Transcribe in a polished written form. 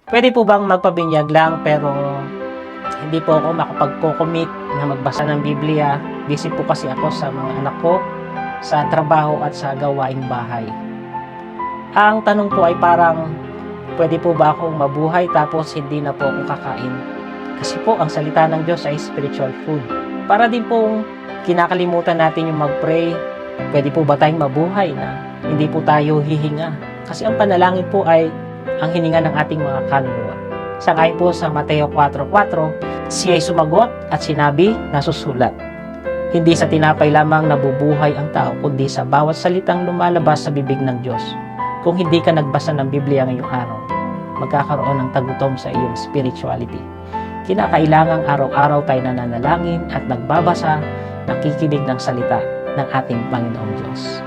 Pwede po bang magpabinyag lang pero hindi po ako makapag-commit na magbasa ng Biblia. Busy po kasi ako sa mga anak ko, sa trabaho at sa gawaing bahay. Ang tanong po ay parang, pwede po ba akong mabuhay tapos hindi na po ako kakain? Kasi po ang salita ng Diyos ay spiritual food. Para din pong kinakalimutan natin yung mag-pray, pwede po ba tayong mabuhay na hindi po tayo hihinga? Kasi ang panalangin po ay ang hininga ng ating mga kaluluwa. Sangayon po sa Mateo 4:4, siya ay sumagot at sinabi, nasusulat, hindi sa tinapay lamang nabubuhay ang tao, kundi sa bawat salitang lumalabas sa bibig ng Diyos. Kung hindi ka nagbasa ng Biblia ngayong araw, magkakaroon ng tagutom sa iyong spirituality. Kinakailangang araw-araw tayo nananalangin at nagbabasa, nakikinig ng salita ng ating Panginoong Diyos.